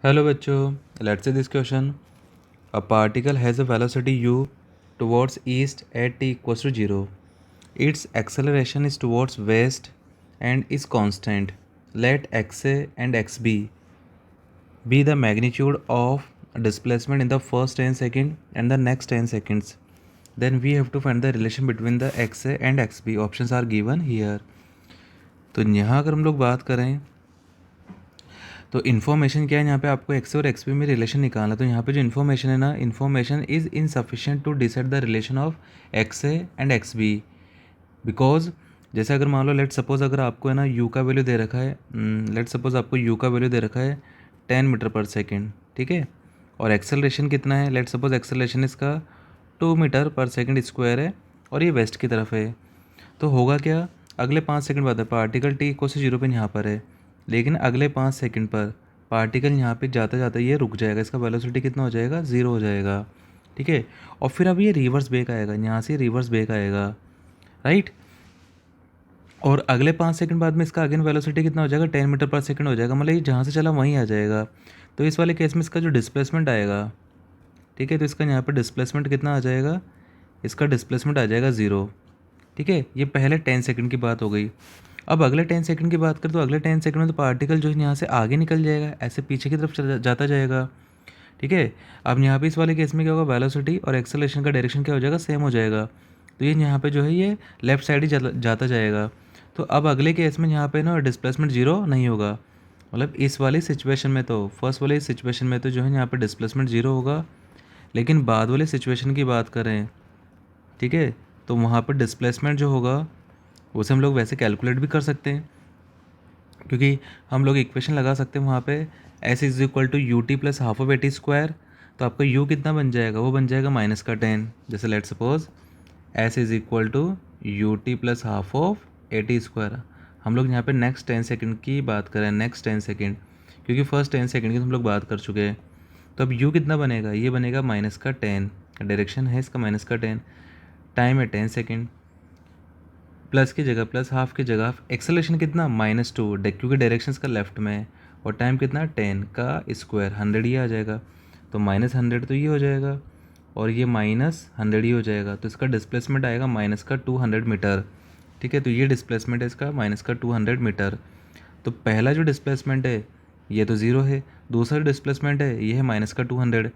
Hello bachcho, let's say this question. A particle has a velocity u towards east at t equals to 0. Its acceleration is towards west and is constant. Let xa and xb be the magnitude of displacement in the first 10 seconds and the next 10 seconds. Then we have to find the relation between the xa and xb. Options are given here. तो यहाँ अगर हम लोग बात करें तो information क्या है यहाँ पे आपको एक्स और एक्स पी में रिलेशन निकालना। तो यहाँ पे जो इन्फॉर्मेशन है ना, information is insufficient to decide the relation of X A and X B. Because जैसे अगर मान लो लेट सपोज अगर आपको है ना यू का वैल्यू दे रखा है, लेट सपोज आपको यू का वैल्यू दे रखा है 10 मीटर पर सेकेंड, ठीक है, और एक्सेलरेशन कितना है, लेट सपोज एक्सेलरेशन इसका 2 मीटर पर सेकेंड स्क्वायर है और ये वेस्ट की तरफ है। तो होगा क्या, अगले 5 सेकंड बाद है पार्टिकल टी इक्वल से 0 पे यहाँ पर है, लेकिन अगले 5 सेकंड पर पार्टिकल यहाँ पे जाता जाता ये रुक जाएगा, इसका वेलोसिटी कितना हो जाएगा, 0 हो जाएगा, ठीक है। और फिर अब ये रिवर्स बैक आएगा, यहाँ से रिवर्स बैक आएगा, राइट। और अगले 5 सेकंड बाद में इसका अगेन वेलोसिटी कितना हो जाएगा, 10 मीटर पर सेकंड हो जाएगा, मतलब ये जहाँ से चला वहीं आ जाएगा। तो इस वाले केस में इसका जो डिस्प्लेसमेंट आएगा, ठीक है, तो इसका यहाँ पर डिस्प्लेसमेंट कितना आ जाएगा, इसका डिस्प्लेसमेंट आ जाएगा 0, ठीक है। ये पहले 10 सेकंड की बात हो गई। अब अगले 10 सेकंड की बात करें तो अगले 10 सेकंड में तो पार्टिकल जो है यहाँ से आगे निकल जाएगा, ऐसे पीछे की तरफ जाता जाएगा, ठीक है। अब यहाँ पे इस वाले केस में क्या होगा, वेलोसिटी और एक्सेलरेशन का डायरेक्शन क्या हो जाएगा, सेम हो जाएगा। तो ये यहाँ पे जो है ये लेफ्ट साइड ही जाता जाएगा। तो अब अगले केस में यहाँ पे ना डिस्प्लेसमेंट 0 नहीं होगा, मतलब इस वाली सिचुएशन में तो फर्स्ट वाली सिचुएशन में तो जो है यहाँ पे डिस्प्लेसमेंट 0 होगा, लेकिन बाद वाले सिचुएशन की बात करें, ठीक है, तो वहाँ पर डिस्प्लेसमेंट जो होगा उसे हम लोग वैसे कैलकुलेट भी कर सकते हैं, क्योंकि हम लोग इक्वेशन लगा सकते हैं वहाँ पे S is equal to U T plus half of a t square. तो आपका यू कितना बन जाएगा, वो बन जाएगा -10। जैसे let suppose S is equal to U T plus half of a t square. हम लोग यहाँ पे नेक्स्ट 10 सेकंड की बात करें, नेक्स्ट 10 सेकंड, क्योंकि फर्स्ट 10 सेकंड की तो हम लोग बात कर चुके हैं। तो अब यू कितना बनेगा, ये बनेगा -10, डायरेक्शन है इसका -10, टाइम है 10 सेकेंड, प्लस की जगह प्लस, हाफ की जगह हाफ, एक्सेलरेशन कितना -2, क्योंकि डायरेक्शन का लेफ्ट में है, और टाइम कितना 10 का स्क्वायर 100 ही आ जाएगा। तो -100 तो ये हो जाएगा और ये -100 ही हो जाएगा। तो इसका डिस्प्लेसमेंट आएगा -200 मीटर, ठीक है। तो ये डिस्प्लेसमेंट है इसका -200 मीटर। तो पहला जो डिस्प्लेसमेंट है ये तो 0 है, दूसरा डिस्प्लेसमेंट है ये है -200,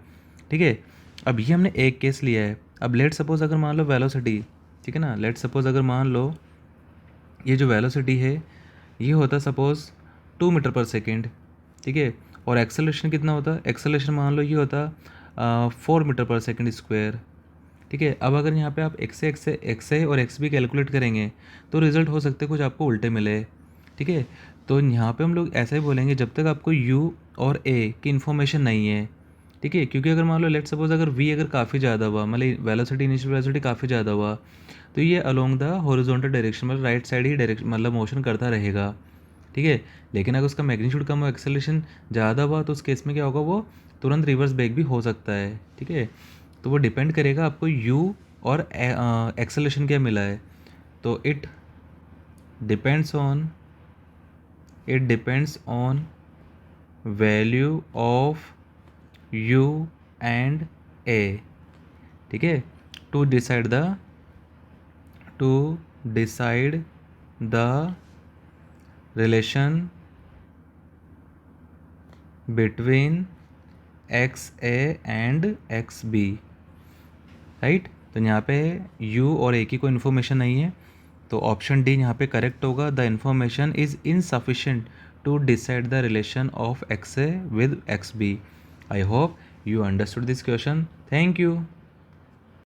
ठीक है। अब ये हमने एक केस लिया है। अब लेट सपोज अगर मान लो वेलोसिटी, ठीक है ना, लेट सपोज अगर मान लो ये जो वेलोसिटी है ये होता सपोज 2 मीटर पर सेकेंड, ठीक है, और एक्सेलरेशन कितना होता, एक्सेलरेशन मान लो ये होता 4 मीटर पर सेकेंड स्क्वायर, ठीक है। अब अगर यहाँ पे आप एक्स ए और एक्स बी कैलकुलेट करेंगे तो रिजल्ट हो सकते कुछ आपको उल्टे मिले, ठीक है। तो यहाँ पे हम लोग ऐसा ही बोलेंगे जब तक आपको यू और ए की इन्फॉर्मेशन नहीं है, ठीक है, क्योंकि अगर मान लो लेट सपोज अगर वी अगर काफ़ी ज़्यादा हुआ, मतलब वेलोसिटी इनिशियल वेलोसिटी काफ़ी ज़्यादा हुआ, तो ये अलोंग द हॉरिजॉन्टल डायरेक्शन मतलब राइट साइड ही डायरेक्शन मतलब मोशन करता रहेगा, ठीक है। लेकिन अगर उसका मैग्नीट्यूड कम हो, एक्सेलरेशन ज़्यादा हुआ, तो उस केस में क्या होगा, वो तुरंत रिवर्स बैक भी हो सकता है, ठीक है। तो वो डिपेंड करेगा आपको यू और एक्सेलरेशन क्या मिला है। तो depends on it depends on value of U and A, ठीक है, to decide the relation between X A and X B, right. तो यहाँ पे यू और ए की कोई इन्फॉर्मेशन नहीं है, तो ऑप्शन डी यहाँ पे करेक्ट होगा, the information is insufficient to decide the relation of X A with X B. I hope you understood this question. Thank you.